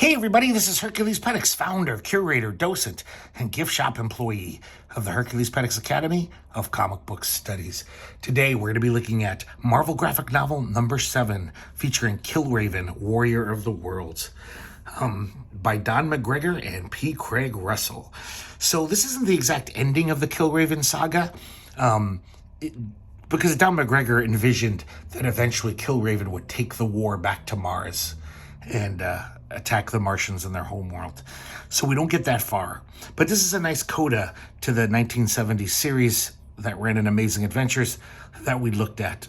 Hey everybody, this is herculespetix, founder, curator, docent, and gift shop employee of the herculespetix Academy of Comic Book Studies. Today we're going to be looking at Marvel graphic novel number 7, featuring Killraven, Warrior of the Worlds, by Don McGregor and P. Craig Russell. So this isn't the exact ending of the Killraven saga, because Don McGregor envisioned that eventually Killraven would take the war back to Mars and attack the Martians in their homeworld. So we don't get that far. But this is a nice coda to the 1970s series that ran in Amazing Adventures that we looked at.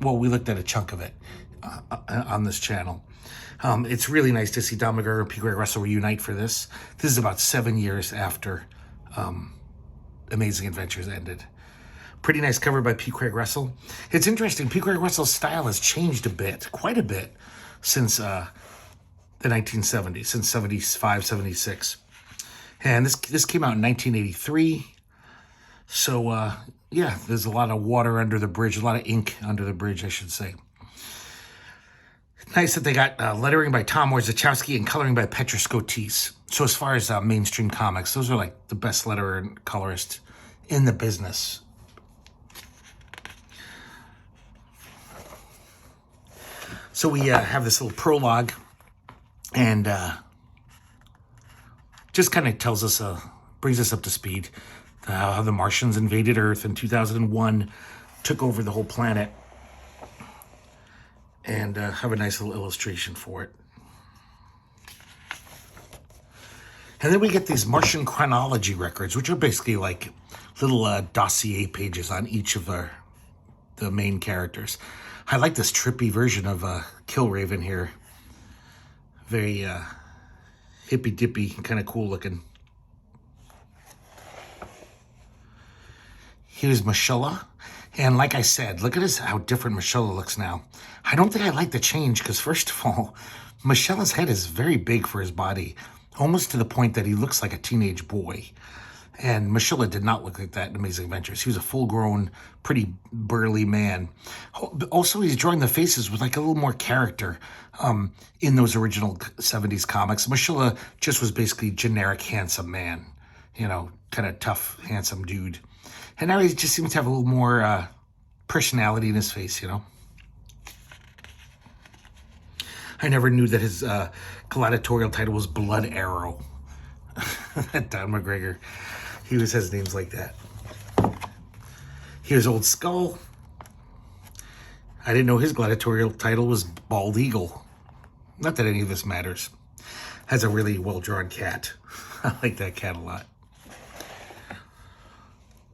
We looked at a chunk of it on this channel. It's really nice to see Don McGregor and P. Craig Russell reunite for this. This is about 7 years after Amazing Adventures ended. Pretty nice cover by P. Craig Russell. It's interesting, P. Craig Russell's style has changed a bit, quite a bit, since the 1970s, since 75, 76. And this came out in 1983. So, yeah, there's a lot of water under the bridge, a lot of ink under the bridge, I should say. Nice that they got lettering by Tom Warzachowski and coloring by Chris Cajero Cilla. So as far as mainstream comics, those are like the best letterer and colorist in the business. So we have this little prologue, and just kind of tells us, brings us up to speed, how the Martians invaded Earth in 2001, took over the whole planet, and have a nice little illustration for it. And then we get these Martian chronology records, which are basically like little dossier pages on each of the main characters. I like this trippy version of Killraven here. Very hippy-dippy, kind of cool looking. Here's Mashallah. And like I said, look at how different Mashallah looks now. I don't think I like the change because, first of all, Mashallah's head is very big for his body, almost to the point that he looks like a teenage boy. And Mashallah did not look like that in Amazing Adventures. He was a full-grown, pretty burly man. Also, he's drawing the faces with like a little more character in those original 70s comics. Mashallah just was basically generic handsome man, you know, kind of tough, handsome dude. And now he just seems to have a little more personality in his face, you know. I never knew that his gladiatorial title was Blood Arrow. Don McGregor. He always has names like that. Here's Old Skull. I didn't know his gladiatorial title was Bald Eagle. Not that any of this matters. Has a really well-drawn cat. I like that cat a lot.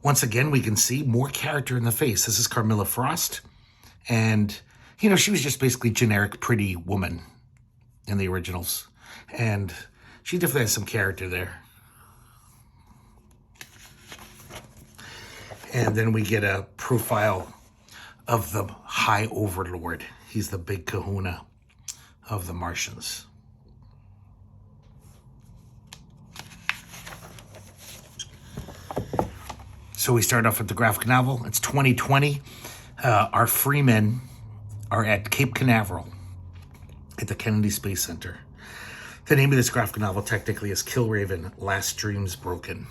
Once again, we can see more character in the face. This is Carmilla Frost. And, you know, she was just basically generic pretty woman in the originals. And she definitely has some character there. And then we get a profile of the High Overlord. He's the big kahuna of the Martians. So we start off with the graphic novel. It's 2020. Our freemen are at Cape Canaveral at the Kennedy Space Center. The name of this graphic novel technically is Killraven, Last Dreams Broken.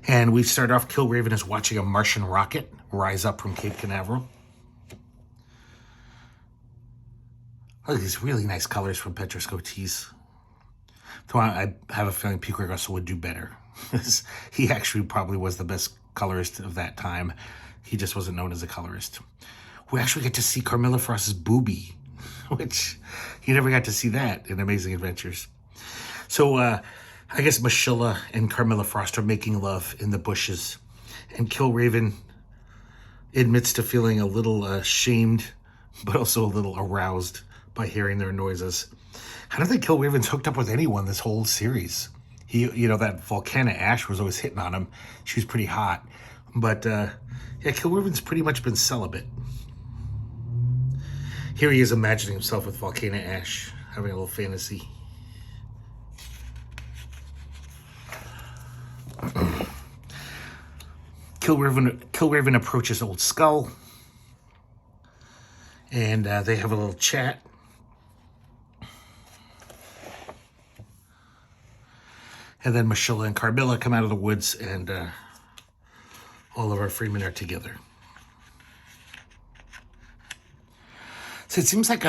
And we start off, Killraven is watching a Martian rocket rise up from Cape Canaveral. Look at these really nice colors from Chris Cajero Cilla. Though I have a feeling P. Craig Russell would do better. He actually probably was the best colorist of that time. He just wasn't known as a colorist. We actually get to see Carmilla Frost's boobie, which you never got to see that in Amazing Adventures. So I guess Mashallah and Carmilla Frost are making love in the bushes. And Killraven admits to feeling a little shamed, but also a little aroused by hearing their noises. I don't think Killraven's hooked up with anyone this whole series. You know, that Volcana Ash was always hitting on him. She was pretty hot. But, yeah, Killraven's pretty much been celibate. Here he is imagining himself with Volcana Ash, having a little fantasy. Killraven approaches Old Skull And they have a little chat. And then Mashilla and Carmilla come out of the woods, and all of our freemen are together. So it seems like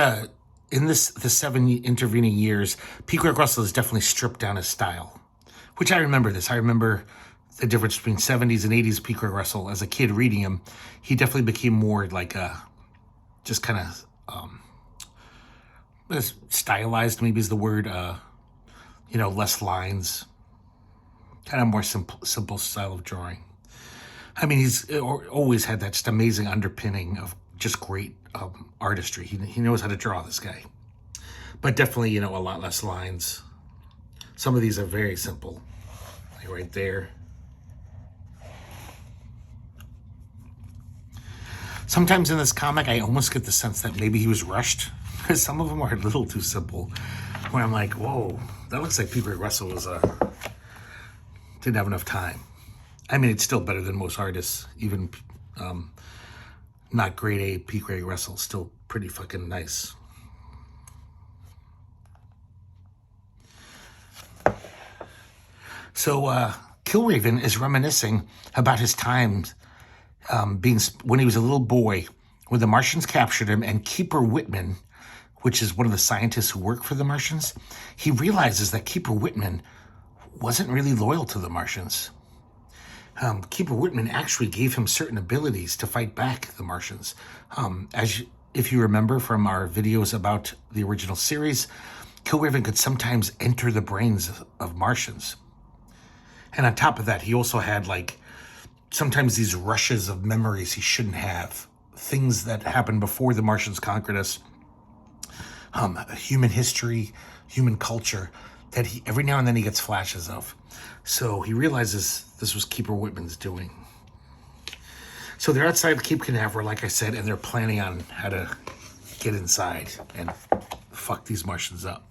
in the 7 intervening years, P. Greg Russell has definitely stripped down his style, which I remember this. I remember the difference between 70s and 80s P. Greg Russell. As a kid reading him, he definitely became more like just kind of stylized, maybe is the word, less lines, kind of more simple style of drawing. I mean, he's always had that just amazing underpinning of just great artistry. He knows how to draw, this guy. But definitely, a lot less lines. Some of these are very simple, like right there. Sometimes in this comic, I almost get the sense that maybe he was rushed, because some of them are a little too simple, where I'm like, whoa, that looks like P. Greg Russell didn't have enough time. I mean, it's still better than most artists, even not grade A P. Greg Russell, still pretty fucking nice. So Killraven is reminiscing about his times when he was a little boy, when the Martians captured him, and Keeper Whitman, which is one of the scientists who work for the Martians, he realizes that Keeper Whitman wasn't really loyal to the Martians. Keeper Whitman actually gave him certain abilities to fight back the Martians. If you remember from our videos about the original series, Killraven could sometimes enter the brains of Martians. And on top of that, he also had sometimes these rushes of memories he shouldn't have. Things that happened before the Martians conquered us. Human history, human culture, that every now and then he gets flashes of. So he realizes this was Keeper Whitman's doing. So they're outside Cape Canaveral, like I said, and they're planning on how to get inside and fuck these Martians up.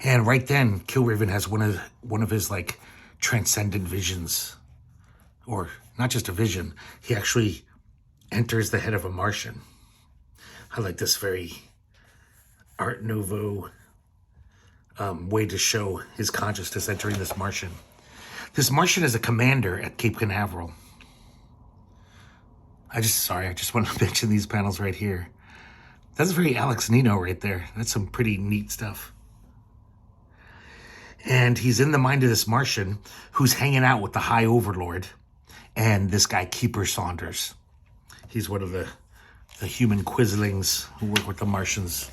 And right then, Killraven has one of his transcendent visions, or not just a vision. He actually enters the head of a Martian. I like this very Art Nouveau way to show his consciousness entering this Martian. This Martian is a commander at Cape Canaveral. I just want to mention these panels right here. That's very Alex Nino right there. That's some pretty neat stuff. And he's in the mind of this Martian who's hanging out with the High Overlord and this guy, Keeper Saunders. He's one of the human quislings who work with the Martians.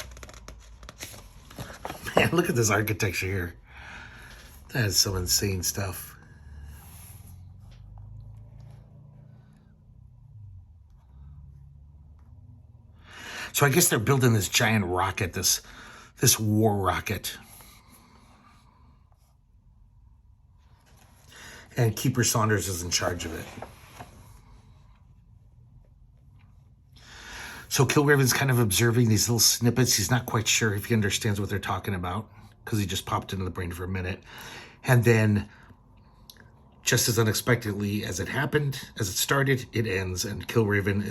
Man, look at this architecture here. That is some insane stuff. So I guess they're building this giant rocket, this war rocket. And Keeper Saunders is in charge of it. So Killraven's kind of observing these little snippets. He's not quite sure if he understands what they're talking about, because he just popped into the brain for a minute. And then, just as unexpectedly as it started, it ends, and Killraven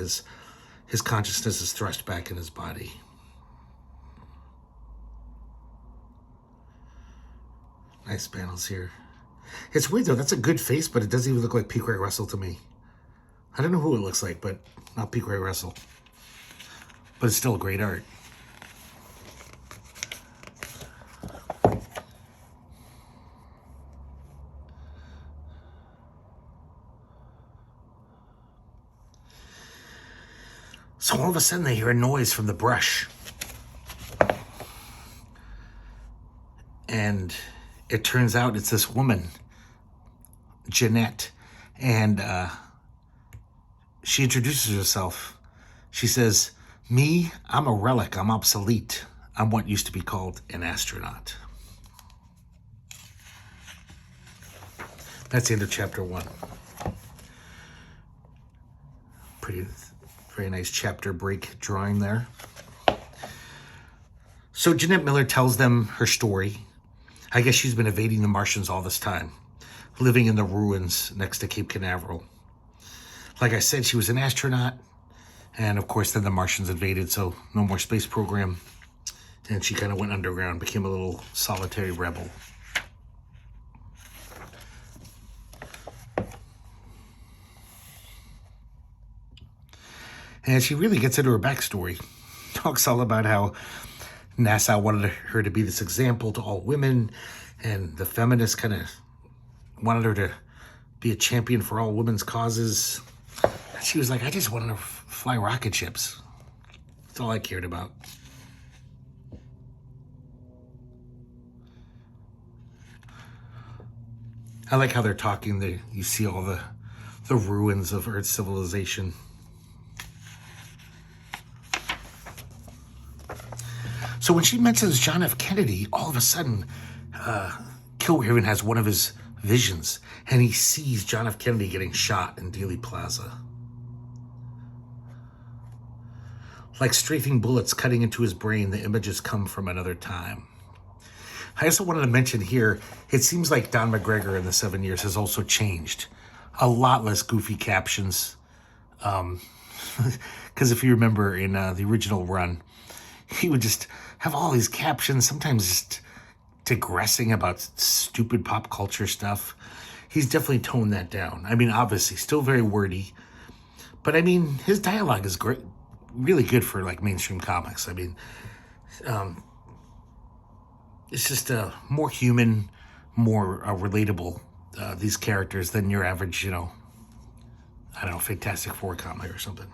his consciousness is thrust back in his body. Nice panels here. It's weird though, that's a good face, but it doesn't even look like P. Greg Russell to me. I don't know who it looks like, but not P. Greg Russell. But it's still great art. So all of a sudden they hear a noise from the brush. And it turns out it's this woman, Jeanette, and she introduces herself. She says, "Me, I'm a relic, I'm obsolete. I'm what used to be called an astronaut." That's the end of chapter 1. Very nice chapter break drawing there. So Jeanette Miller tells them her story. I guess she's been evading the Martians all this time, living in the ruins next to Cape Canaveral. Like I said, she was an astronaut. And of course, then the Martians invaded, so no more space program. And she kind of went underground, became a little solitary rebel. And she really gets into her backstory. Talks all about how NASA wanted her to be this example to all women, and the feminists kind of wanted her to be a champion for all women's causes. She was like, I just wanted to fly rocket ships. That's all I cared about. I like how they're talking. You see all the ruins of Earth civilization. So when she mentions John F. Kennedy, all of a sudden, Killraven has one of his visions, and he sees John F. Kennedy getting shot in Dealey Plaza. Like strafing bullets cutting into his brain, the images come from another time. I also wanted to mention here, it seems like Don McGregor in the 7 years has also changed. A lot less goofy captions. Because if you remember in the original run, he would just have all these captions, sometimes just digressing about stupid pop culture stuff. He's definitely toned that down. I mean, obviously, still very wordy. But I mean, his dialogue is great, really good for like mainstream comics. I mean, it's just more human, more relatable, these characters, than your average, I don't know, Fantastic Four comic or something.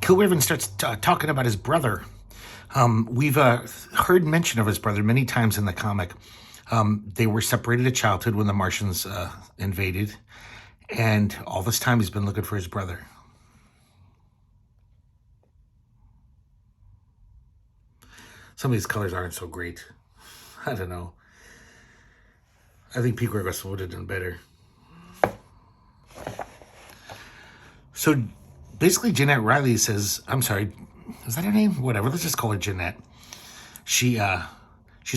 Killraven starts talking about his brother. We've heard mention of his brother many times in the comic. They were separated at childhood when the Martians invaded. And all this time he's been looking for his brother. Some of these colors aren't so great. I don't know. I think Pete Gregos would have done better. So basically, Jeanette Riley says, I'm sorry, is that her name? Whatever, let's just call her Jeanette. She's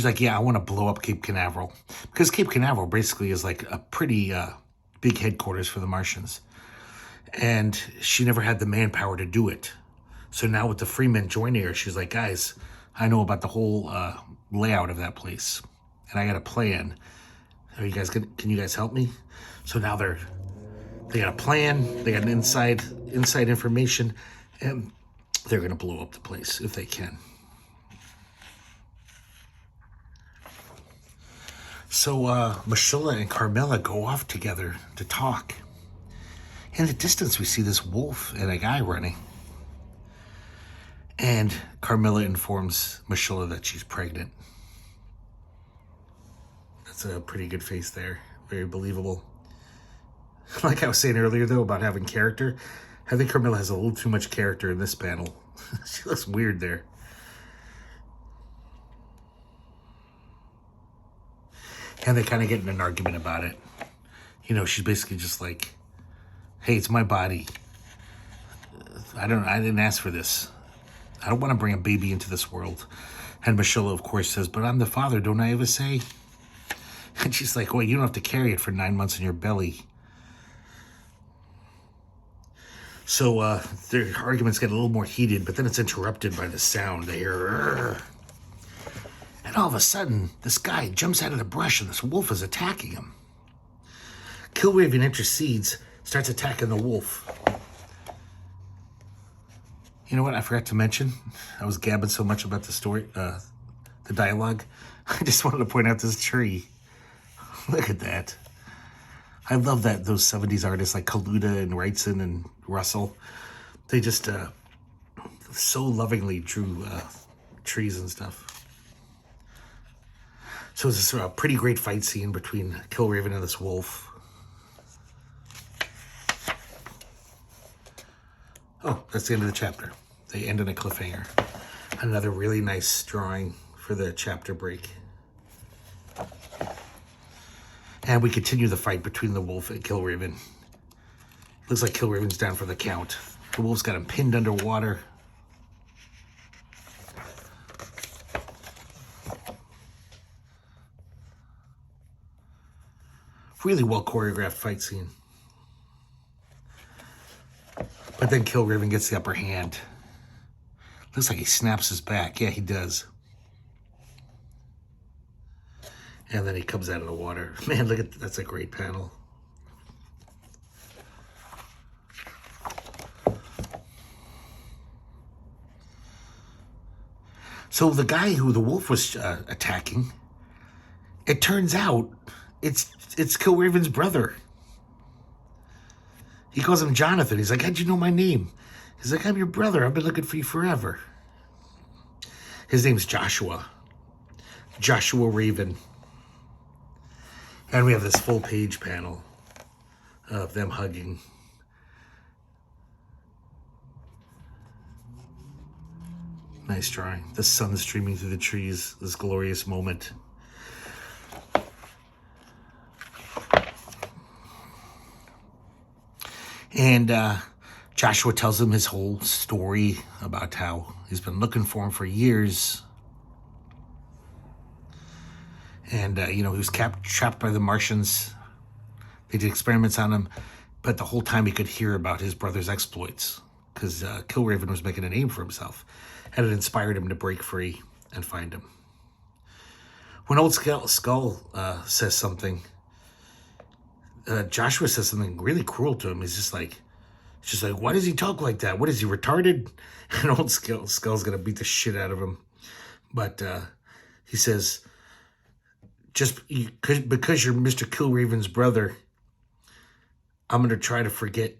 like, yeah, I want to blow up Cape Canaveral. Because Cape Canaveral basically is like a pretty big headquarters for the Martians. And she never had the manpower to do it. So now with the Freemen joining her, she's like, guys, I know about the whole layout of that place. And I got a plan. Are you guys can you guys help me? So now they got a plan, they got an inside information, and they're gonna blow up the place if they can. So Mashula and Carmilla go off together to talk. In the distance, we see this wolf and a guy running. And Carmilla informs Mashula that she's pregnant. That's a pretty good face there. Very believable. Like I was saying earlier, though, about having character, I think Carmilla has a little too much character in this panel. She looks weird there. And they kind of get in an argument about it. She's basically just like, hey, it's my body. I didn't ask for this. I don't want to bring a baby into this world. And Mashula, of course, says, but I'm the father, don't I ever say? And she's like, well, you don't have to carry it for 9 months in your belly. So their arguments get a little more heated, but then it's interrupted by the sound. They hear, "Rrr." And all of a sudden, this guy jumps out of the brush and this wolf is attacking him. Killraven intercedes, starts attacking the wolf. You know what I forgot to mention? I was gabbing so much about the story, the dialogue. I just wanted to point out this tree. Look at that. I love that those 70s artists like Kaluta and Wrightson and Russell, they just so lovingly drew trees and stuff. So it's a pretty great fight scene between Killraven and this wolf. Oh, that's the end of the chapter. They end in a cliffhanger. Another really nice drawing for the chapter break. And we continue the fight between the wolf and Killraven. Looks like Killraven's down for the count. The wolf's got him pinned underwater. Really well choreographed fight scene. But then Killraven gets the upper hand. Looks like he snaps his back. Yeah, he does. And then he comes out of the water. Man, look at that's a great panel. So the guy who the wolf was attacking, it turns out it's Killraven's brother. He calls him Jonathan. He's like, how'd you know my name? He's like, I'm your brother. I've been looking for you forever. His name's Joshua. Joshua Raven. And we have this full page panel of them hugging. Nice drawing. The sun streaming through the trees. This glorious moment. And Joshua tells him his whole story about how he's been looking for him for years. And, he was trapped by the Martians. They did experiments on him. But the whole time he could hear about his brother's exploits. Because Killraven was making a name for himself. And it inspired him to break free and find him. When Old Skull says something, Joshua says something really cruel to him. He's just like, why does he talk like that? What is he, retarded? And Old Skull's going to beat the shit out of him. But he says, because you're Mr. Killraven's brother, I'm going to try to forget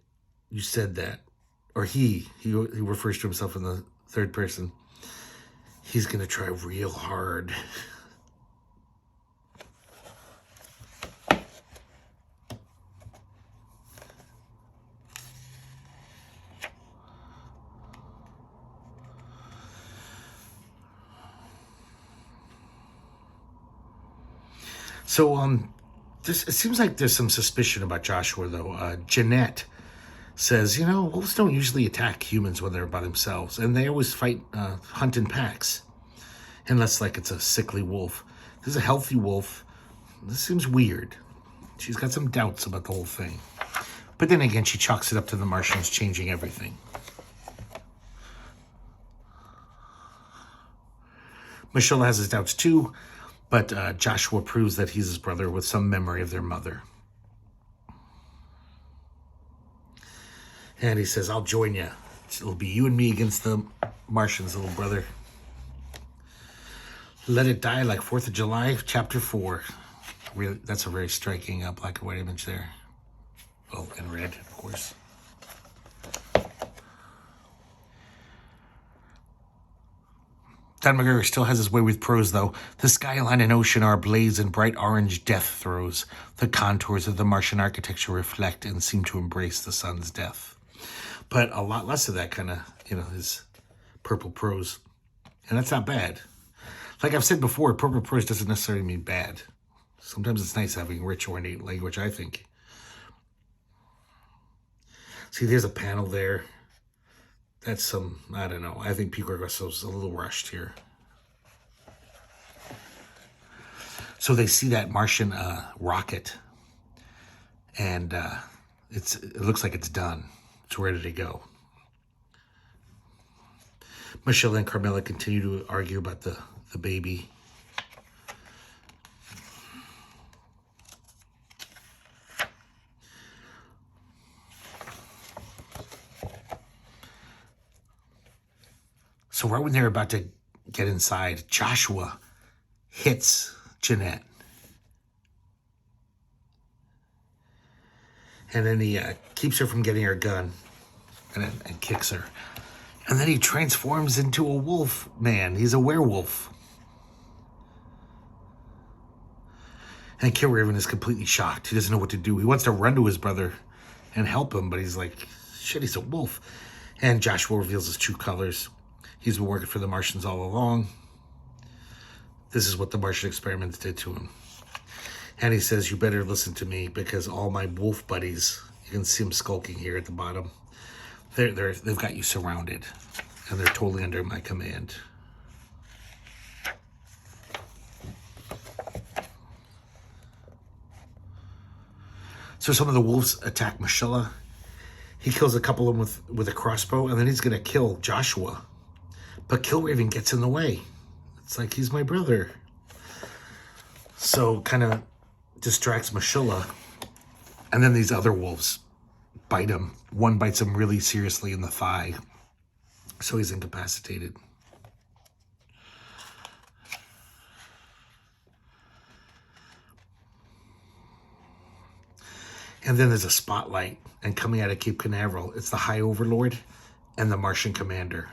you said that. Or he refers to himself in the third person. He's going to try real hard. So, it seems like there's some suspicion about Joshua, though. Jeanette says, wolves don't usually attack humans when they're by themselves, and they always hunt in packs, unless, it's a sickly wolf. This is a healthy wolf. This seems weird. She's got some doubts about the whole thing. But then again, she chalks it up to the Martians changing everything. Michelle has his doubts, too. But Joshua proves that he's his brother with some memory of their mother. And he says, I'll join you. It'll be you and me against the Martians, little brother. Let It Die Like 4th of July, Chapter 4. Really, that's a very striking black and white image there. Oh, and red, of course. Don McGregor still has his way with prose, though. The skyline and ocean are ablaze in bright orange death throes. The contours of the Martian architecture reflect and seem to embrace the sun's death. But a lot less of that kind of, his purple prose. And that's not bad. Like I've said before, purple prose doesn't necessarily mean bad. Sometimes it's nice having rich, ornate language, I think. See, there's a panel there. That's some, I don't know. I think Pico Grosso's a little rushed here. So they see that Martian rocket, and it looks like it's done. It's ready to go. Michelle and Carmela continue to argue about the baby. So right when they're about to get inside, Joshua hits Jeanette. And then he keeps her from getting her gun and kicks her. And then he transforms into a wolf man. He's a werewolf. And Killraven is completely shocked. He doesn't know what to do. He wants to run to his brother and help him, but he's like, shit, he's a wolf. And Joshua reveals his true colors. He's been working for the Martians all along. This is what the Martian experiments did to him. And he says, you better listen to me because all my wolf buddies, you can see them skulking here at the bottom. They've got you surrounded and they're totally under my command. So some of the wolves attack Mashilla. He kills a couple of them with a crossbow, and then he's going to kill Joshua. But Killraven gets in the way. It's like, he's my brother. So kind of distracts Mashilla. And then these other wolves bite him. One bites him really seriously in the thigh. So he's incapacitated. And then there's a spotlight. And coming out of Cape Canaveral, it's the High Overlord and the Martian Commander.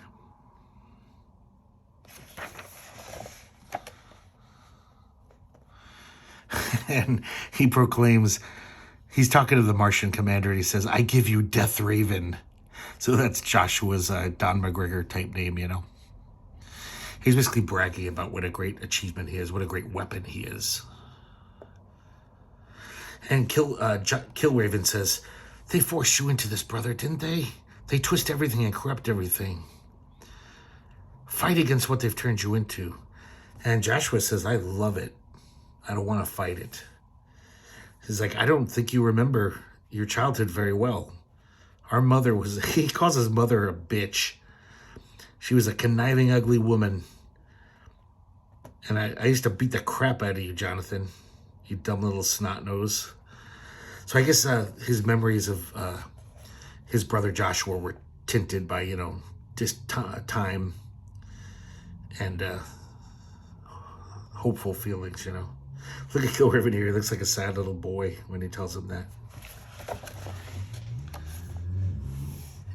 And he proclaims, he's talking to the Martian Commander, and he says, I give you Death Raven. So that's Joshua's Don McGregor type name, you know. He's basically bragging about what a great achievement he is, what a great weapon he is. And Killraven says, they forced you into this, brother, didn't they? They twist everything and corrupt everything. Fight against what they've turned you into. And Joshua says, I love it. I don't want to fight it. He's like, I don't think you remember your childhood very well. Our mother was, he calls his mother a bitch. She was a conniving, ugly woman. And I used to beat the crap out of you, Jonathan. You dumb little snot nose. So I guess his memories of his brother Joshua were tinted by, you know, just time and hopeful feelings, you know. Look at Killraven here. He looks like a sad little boy when he tells him that.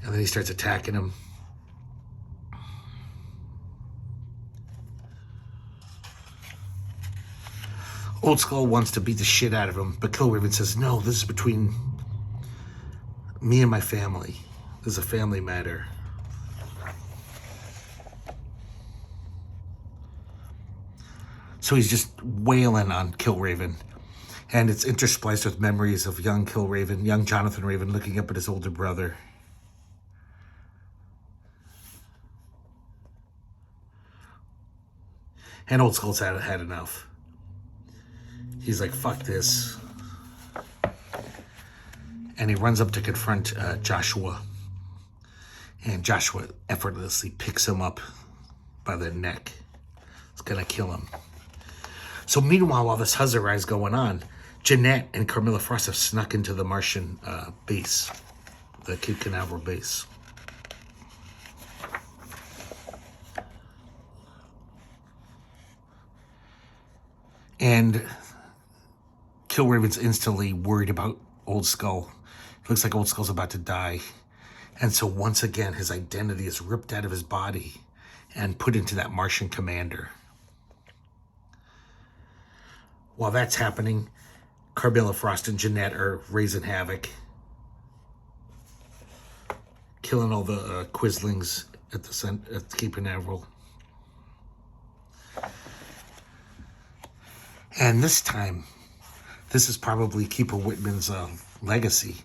And then he starts attacking him. Old Skull wants to beat the shit out of him, but Killraven says, no, this is between me and my family. This is a family matter. So he's just wailing on Killraven. And it's interspliced with memories of young Killraven, young Jonathan Raven, looking up at his older brother. And Old Skull's had enough. He's like, fuck this. And he runs up to confront Joshua. And Joshua effortlessly picks him up by the neck. It's gonna kill him. So meanwhile, while this huzzah is going on, Jeanette and Carmilla Frost have snuck into the Martian base, the Cape Canaveral base. And Killraven's instantly worried about Old Skull. It looks like Old Skull's about to die. And so once again, his identity is ripped out of his body and put into that Martian commander. While that's happening, Carmilla Frost and Jeanette are raising havoc, killing all the Quislings at the Cape Canaveral. And this time, this is probably Keeper Whitman's legacy.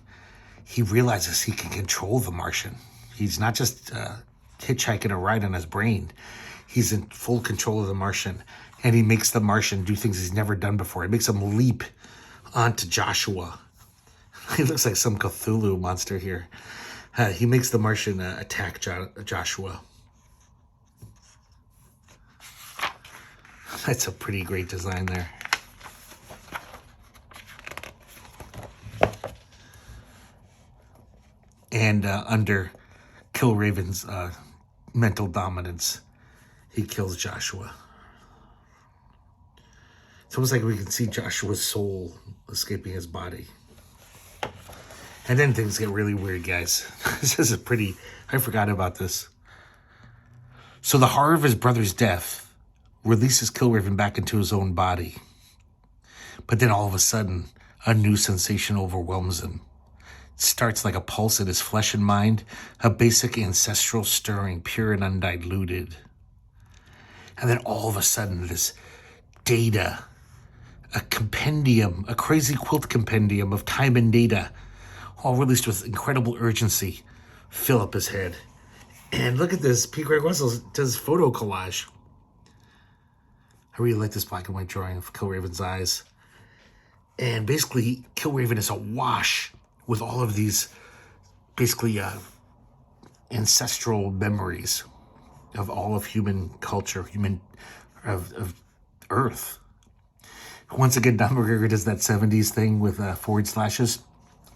He realizes he can control the Martian. He's not just hitchhiking a ride on his brain. He's in full control of the Martian. And he makes the Martian do things he's never done before. He makes him leap onto Joshua. He looks like some Cthulhu monster here. He makes the Martian attack Joshua. That's a pretty great design there. And under Killraven's mental dominance, he kills Joshua. It's almost like we can see Joshua's soul escaping his body. And then things get really weird, guys. This is I forgot about this. So the horror of his brother's death releases Killraven back into his own body. But then all of a sudden, a new sensation overwhelms him. It starts like a pulse in his flesh and mind, a basic ancestral stirring, pure and undiluted. And then all of a sudden, this data, a compendium, a crazy quilt compendium of time and data, all released with incredible urgency, fill up his head. And look at this, P. Greg Russell does photo collage. I really like this black and white drawing of Killraven's eyes. And basically, Killraven is awash with all of these basically ancestral memories of all of human culture, of Earth. Once again, Don McGregor does that 70s thing with forward slashes.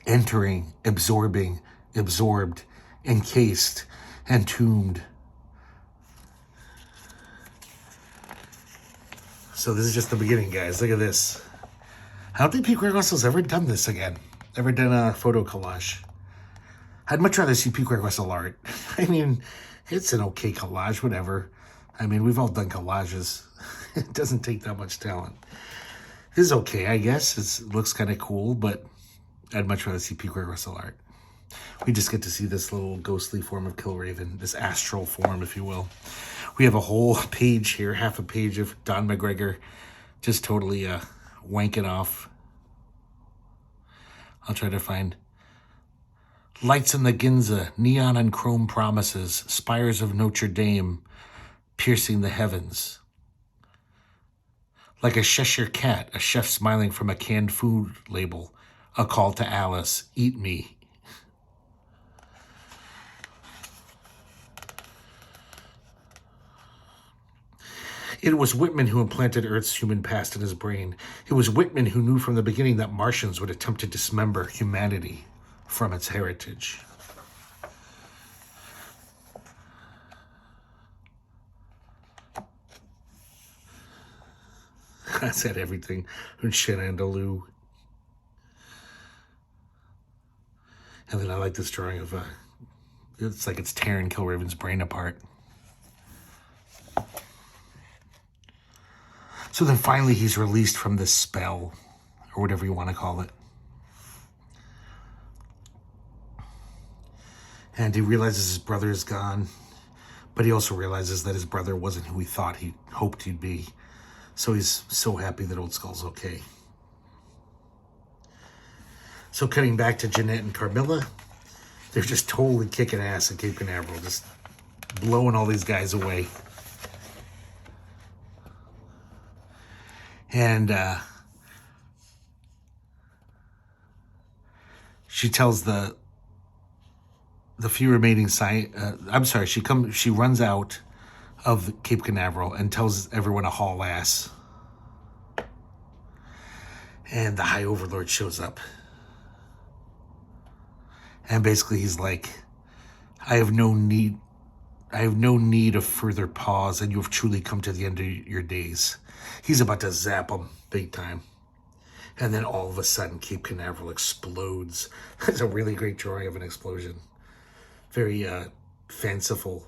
Entering, absorbing, absorbed, encased, entombed. So this is just the beginning, guys. Look at this. I don't think Pete Greg Russell's ever done this again. Ever done a photo collage. I'd much rather see Pete Greg Russell art. I mean, it's an okay collage, whatever. I mean, we've all done collages. It doesn't take that much talent. This is okay, I guess. It looks kind of cool, but I'd much rather see Pete Greg Russell art. We just get to see this little ghostly form of Killraven, this astral form, if you will. We have a whole page here, half a page of Don McGregor just totally wanking off. I'll try to find lights in the Ginza, neon and chrome promises, spires of Notre Dame piercing the heavens. Like a Cheshire cat, a chef smiling from a canned food label, a call to Alice, eat me. It was Whitman who implanted Earth's human past in his brain. It was Whitman who knew from the beginning that Martians would attempt to dismember humanity from its heritage. I said everything. Shenandoah. And then I like this drawing of, it's like it's tearing Killraven's brain apart. So then finally he's released from this spell, or whatever you want to call it. And he realizes his brother is gone, but he also realizes that his brother wasn't who he thought he hoped he'd be. So he's so happy that Old Skull's okay. So cutting back to Jeanette and Carmilla, they're just totally kicking ass at Cape Canaveral, just blowing all these guys away. And she tells the few remaining she runs out of Cape Canaveral and tells everyone to haul ass. And the High Overlord shows up. And basically he's like, I have no need of further pause, and you have truly come to the end of your days. He's about to zap him big time. And then all of a sudden, Cape Canaveral explodes. It's a really great drawing of an explosion. Very fanciful.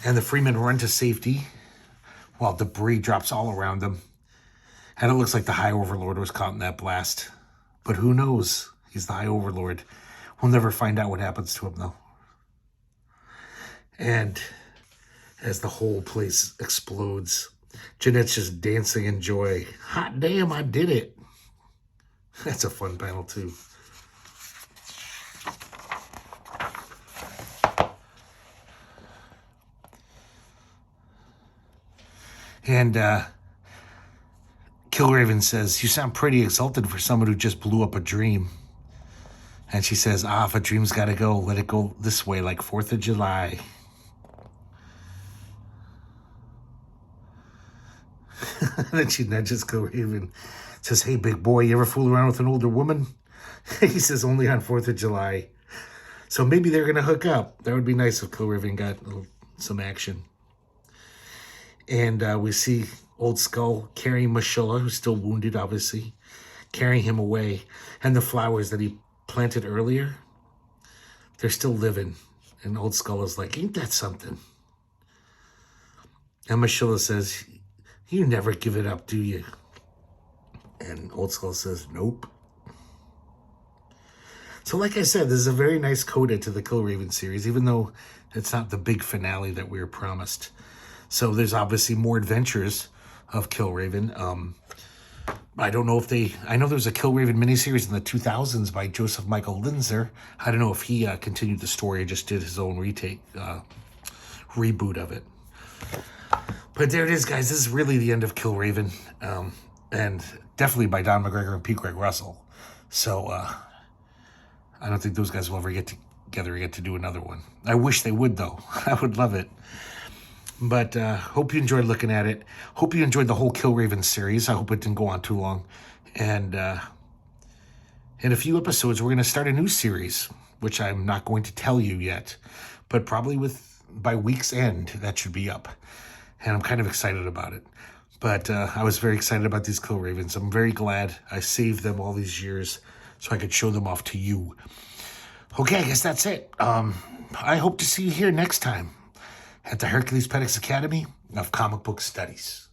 And the Freemen run to safety while debris drops all around them. And it looks like the High Overlord was caught in that blast. But who knows? He's the High Overlord. We'll never find out what happens to him, though. And as the whole place explodes, Jeanette's just dancing in joy. Hot damn, I did it. That's a fun panel, too. And Killraven says, you sound pretty exalted for someone who just blew up a dream. And she says, if a dream's got to go, let it go this way, like 4th of July. Then she nudges Killraven, says, hey, big boy, you ever fool around with an older woman? He says, only on 4th of July. So maybe they're going to hook up. That would be nice if Killraven got some action. And we see Old Skull carrying Mashilla, who's still wounded, obviously, carrying him away. And the flowers that he planted earlier, they're still living. And Old Skull is like, ain't that something? And Mashilla says, you never give it up, do you? And Old Skull says, nope. So like I said, this is a very nice coda to the Killraven series, even though it's not the big finale that we were promised. So there's obviously more adventures of Killraven. I don't know if I know there's a Killraven miniseries in the 2000s by Joseph Michael Linzer. I don't know if he continued the story or just did his own reboot of it. But But there it is, guys. This is really the end of Killraven, and definitely by Don McGregor and Pete Greg Russell. So I don't think those guys will ever get together again to do another one. I wish they would, though. I would love it. But hope you enjoyed looking at it. Hope you enjoyed the whole Killraven series. I hope it didn't go on too long. And in a few episodes, we're going to start a new series, which I'm not going to tell you yet. But probably by week's end, that should be up. And I'm kind of excited about it. But I was very excited about these Killravens. I'm very glad I saved them all these years so I could show them off to you. Okay, I guess that's it. I hope to see you here next time at the Herculespetix Academy of Comic Book Studies.